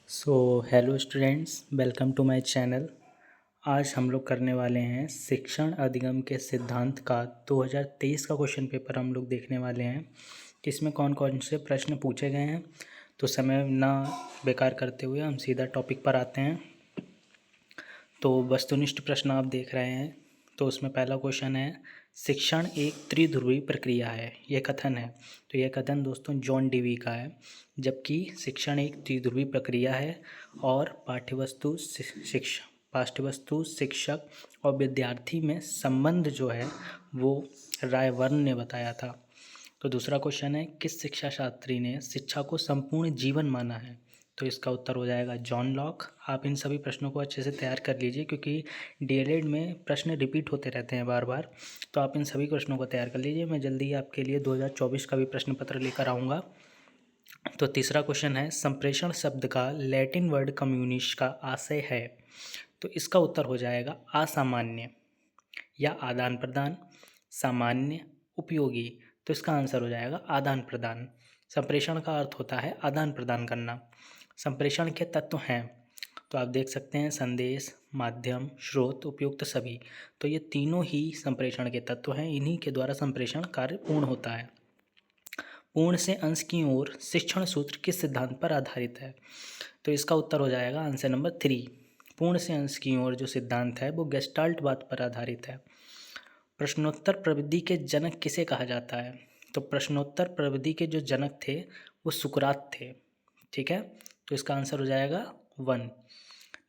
So hello students, welcome to my channel. आज हम लोग करने वाले हैं शिक्षण अधिगम के सिद्धांत का 2023 का क्वेश्चन पेपर हम लोग देखने वाले हैं। इसमें कौन कौन से प्रश्न पूछे गए हैं। तो समय ना बेकार करते हुए हम सीधा टॉपिक पर आते हैं। तो वस्तुनिष्ठ प्रश्न आप देख रहे हैं। तो उसमें पहला क्वेश्चन है, शिक्षण एक त्रिध्रुवी प्रक्रिया है, यह कथन है। तो यह कथन दोस्तों जॉन डीवी का है। जबकि शिक्षण एक त्रिध्रुवी प्रक्रिया है और पाठ्यवस्तु शिक्षक और विद्यार्थी में संबंध जो है वो रायबर्न ने बताया था। तो दूसरा क्वेश्चन है, किस शिक्षा शास्त्री ने शिक्षा को संपूर्ण जीवन माना है। तो इसका उत्तर हो जाएगा जॉन लॉक। आप इन सभी प्रश्नों को अच्छे से तैयार कर लीजिए, क्योंकि डीएलएड में प्रश्न रिपीट होते रहते हैं बार बार। तो आप इन सभी प्रश्नों को तैयार कर लीजिए। मैं जल्दी ही आपके लिए 2024 का भी प्रश्न पत्र लेकर आऊँगा। तो तीसरा क्वेश्चन है, संप्रेषण शब्द का लैटिन वर्ड कम्युनिश का आशय है। तो इसका उत्तर हो जाएगा असामान्य या आदान प्रदान, सामान्य, उपयोगी। तो इसका आंसर हो जाएगा आदान प्रदान। संप्रेषण का अर्थ होता है आदान प्रदान करना। संप्रेषण के तत्व हैं, तो आप देख सकते हैं संदेश, माध्यम, स्रोत, उपयुक्त, सभी। तो ये तीनों ही संप्रेषण के तत्व हैं। इन्हीं के द्वारा संप्रेषण कार्य पूर्ण होता है। पूर्ण से अंश की ओर शिक्षण सूत्र किस सिद्धांत पर आधारित है। तो इसका उत्तर हो जाएगा आंसर नंबर 3। पूर्ण से अंश की ओर जो सिद्धांत है वो गेस्टाल्टवाद पर आधारित है। प्रश्नोत्तर प्रविधि के जनक किसे कहा जाता है। तो प्रश्नोत्तर प्रविधि के जो जनक थे वो सुकरात थे। ठीक है, तो इसका आंसर हो जाएगा 1।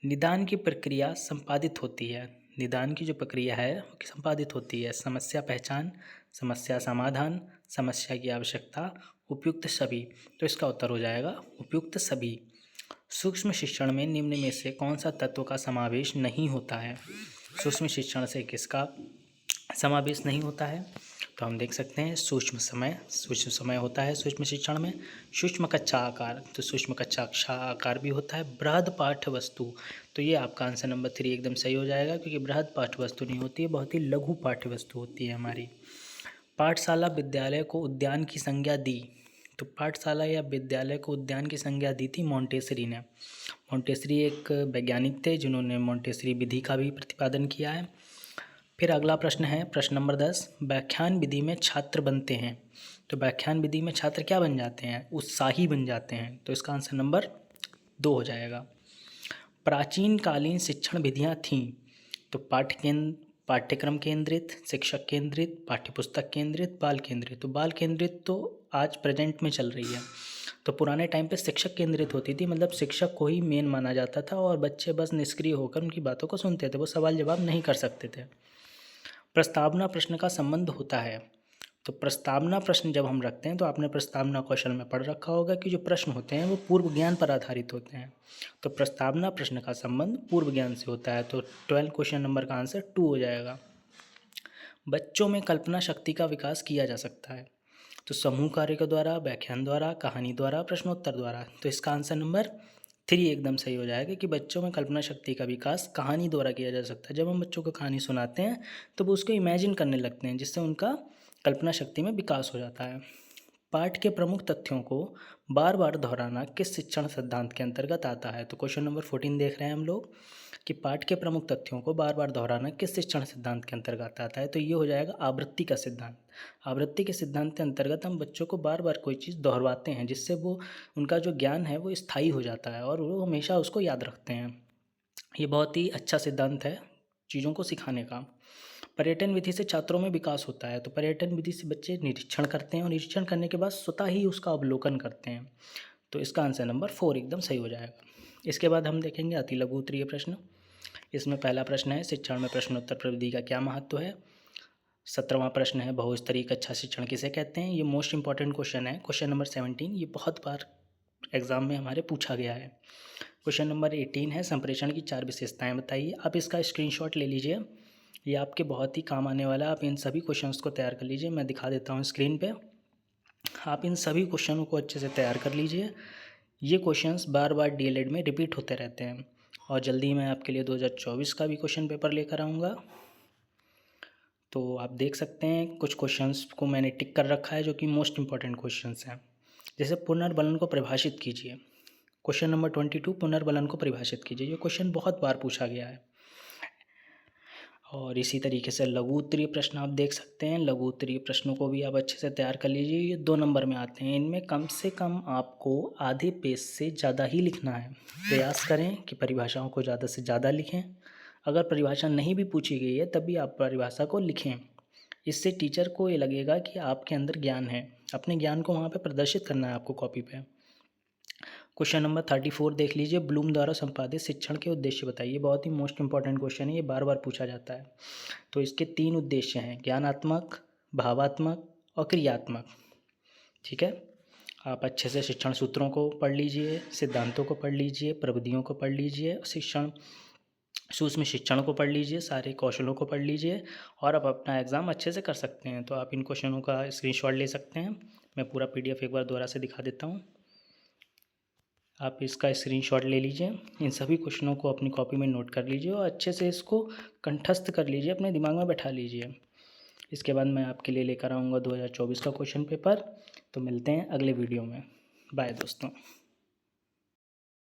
निदान की प्रक्रिया संपादित होती है। निदान की जो प्रक्रिया है वो संपादित होती है। समस्या पहचान, समस्या समाधान, समस्या की आवश्यकता, उपयुक्त सभी। तो इसका उत्तर हो जाएगा उपयुक्त सभी। सूक्ष्म शिक्षण में निम्न में से कौन सा तत्व का समावेश नहीं होता है। सूक्ष्म शिक्षण से किसका समावेश नहीं होता है। तो हम देख सकते हैं सूक्ष्म समय होता है सूक्ष्म शिक्षण में। सूक्ष्म कक्षा आकार, तो सूक्ष्म कक्षा आकार भी होता है। बृहद पाठ्य वस्तु, तो ये आपका आंसर नंबर 3 एकदम सही हो जाएगा, क्योंकि बृहद पाठ्य वस्तु नहीं होती है, बहुत ही लघु पाठ्य वस्तु होती है हमारी। पाठशाला विद्यालय को उद्यान की संज्ञा दी। तो पाठशाला या विद्यालय को उद्यान की संज्ञा दी थी मोंटेसरी ने। मोंटेसरी एक वैज्ञानिक थे जिन्होंने मोंटेसरी विधि का भी प्रतिपादन किया है। फिर अगला प्रश्न है, प्रश्न नंबर 10, व्याख्यान विधि में छात्र बनते हैं। तो व्याख्यान विधि में छात्र क्या बन जाते हैं, उत्साही बन जाते हैं। तो इसका आंसर नंबर 2 हो जाएगा। प्राचीन कालीन शिक्षण विधियाँ थीं। तो पाठ्यक्रम केंद्रित, शिक्षक केंद्रित, पाठ्यपुस्तक केंद्रित, बाल केंद्रित। तो बाल केंद्रित तो आज प्रेजेंट में चल रही है। तो पुराने टाइम पे शिक्षक केंद्रित होती थी, मतलब शिक्षक को ही मेन माना जाता था और बच्चे बस निष्क्रिय होकर उनकी बातों को सुनते थे, वो सवाल जवाब नहीं कर सकते थे। प्रस्तावना प्रश्न का संबंध होता है। तो प्रस्तावना प्रश्न जब हम रखते हैं, तो आपने प्रस्तावना कौशल में पढ़ रखा होगा कि जो प्रश्न होते हैं वो पूर्व ज्ञान पर आधारित होते हैं। तो प्रस्तावना प्रश्न का संबंध पूर्व ज्ञान से होता है। तो 12 क्वेश्चन नंबर का आंसर 2 हो जाएगा। बच्चों में कल्पना शक्ति का विकास किया जा सकता है। तो समूह कार्य के द्वारा, व्याख्यान द्वारा, कहानी द्वारा, प्रश्नोत्तर द्वारा। तो इसका आंसर नंबर 3 एकदम सही हो जाएगा कि बच्चों में कल्पना शक्ति का विकास कहानी द्वारा किया जा सकता है। जब हम बच्चों को कहानी सुनाते हैं तो वो उसको इमेजिन करने लगते हैं, जिससे उनका कल्पना शक्ति में विकास हो जाता है। पाठ के प्रमुख तथ्यों को बार बार दोहराना किस शिक्षण सिद्धांत के अंतर्गत आता है। तो क्वेश्चन नंबर 14 देख रहे हैं हम लोग कि पाठ के प्रमुख तथ्यों को बार बार दोहराना किस शिक्षण सिद्धांत के अंतर्गत आता है। तो ये हो जाएगा आवृत्ति का सिद्धांत। आवृत्ति के सिद्धांत के अंतर्गत हम बच्चों को बार बार कोई चीज़ दोहराते हैं, जिससे वो उनका जो ज्ञान है वो स्थायी हो जाता है और वो हमेशा उसको याद रखते हैं। ये बहुत ही अच्छा सिद्धांत है चीज़ों को सिखाने का। पर्यटन विधि से छात्रों में विकास होता है। तो पर्यटन विधि से बच्चे निरीक्षण करते हैं और निरीक्षण करने के बाद स्वतः ही उसका अवलोकन करते हैं। तो इसका आंसर नंबर 4 एकदम सही हो जाएगा। इसके बाद हम देखेंगे अति लघु उत्तरीय प्रश्न। इसमें पहला प्रश्न है, शिक्षण में प्रश्नोत्तर प्रविधि का क्या महत्व है। 17वां प्रश्न है, बहुस्तरीय कक्षा शिक्षण किसे कहते हैं। ये मोस्ट इंपॉर्टेंट क्वेश्चन है, क्वेश्चन नंबर 17। ये बहुत बार एग्जाम में हमारे पूछा गया है। क्वेश्चन नंबर 18 है, संप्रेषण की 4 विशेषताएं बताइए। आप इसका स्क्रीनशॉट ले लीजिए, ये आपके बहुत ही काम आने वाला है। आप इन सभी क्वेश्चंस को तैयार कर लीजिए, मैं दिखा देता हूँ स्क्रीन पे। आप इन सभी क्वेश्चनों को अच्छे से तैयार कर लीजिए। ये क्वेश्चंस बार बार डीएलएड में रिपीट होते रहते हैं और जल्दी मैं आपके लिए 2024 का भी क्वेश्चन पेपर लेकर आऊँगा। तो आप देख सकते हैं कुछ क्वेश्चंस को मैंने टिक कर रखा है जो कि मोस्ट इंपॉर्टेंट क्वेश्चंस हैं। जैसे पुनर्बलन को परिभाषित कीजिए। क्वेश्चन नंबर 22, पुनर्बलन को परिभाषित कीजिए। ये क्वेश्चन बहुत बार पूछा गया है। और इसी तरीके से लघु उत्तरीय प्रश्न आप देख सकते हैं। लघु उत्तरीय प्रश्नों को भी आप अच्छे से तैयार कर लीजिए। ये 2 नंबर में आते हैं। इनमें कम से कम आपको आधे पेज से ज़्यादा ही लिखना है। प्रयास करें कि परिभाषाओं को ज़्यादा से ज़्यादा लिखें। अगर परिभाषा नहीं भी पूछी गई है तब भी आप परिभाषा को लिखें। इससे टीचर को ये लगेगा कि आपके अंदर ज्ञान है। अपने ज्ञान को वहाँ पे प्रदर्शित करना है आपको कॉपी पे। क्वेश्चन नंबर 34 देख लीजिए। ब्लूम द्वारा संपादित शिक्षण के उद्देश्य बताइए। बहुत ही मोस्ट इंपॉर्टेंट क्वेश्चन है, ये बार बार पूछा जाता है। तो इसके 3 उद्देश्य हैं, ज्ञानात्मक, भावात्मक और क्रियात्मक। ठीक है, आप अच्छे से शिक्षण सूत्रों को पढ़ लीजिए, सिद्धांतों को पढ़ लीजिए, प्रविधियों को पढ़ लीजिए, सूक्ष्म शिक्षण को पढ़ लीजिए, सारे कौशलों को पढ़ लीजिए और आप अपना एग्ज़ाम अच्छे से कर सकते हैं। तो आप इन क्वेश्चनों का स्क्रीनशॉट ले सकते हैं। मैं पूरा PDF एक बार दोबारा से दिखा देता हूँ। आप इसका स्क्रीनशॉट ले लीजिए, इन सभी क्वेश्चनों को अपनी कॉपी में नोट कर लीजिए और अच्छे से इसको कंठस्थ कर लीजिए, अपने दिमाग में बैठा लीजिए। इसके बाद मैं आपके लिए लेकर आऊँगा 2024 का क्वेश्चन पेपर। तो मिलते हैं अगले वीडियो में। बाय दोस्तों।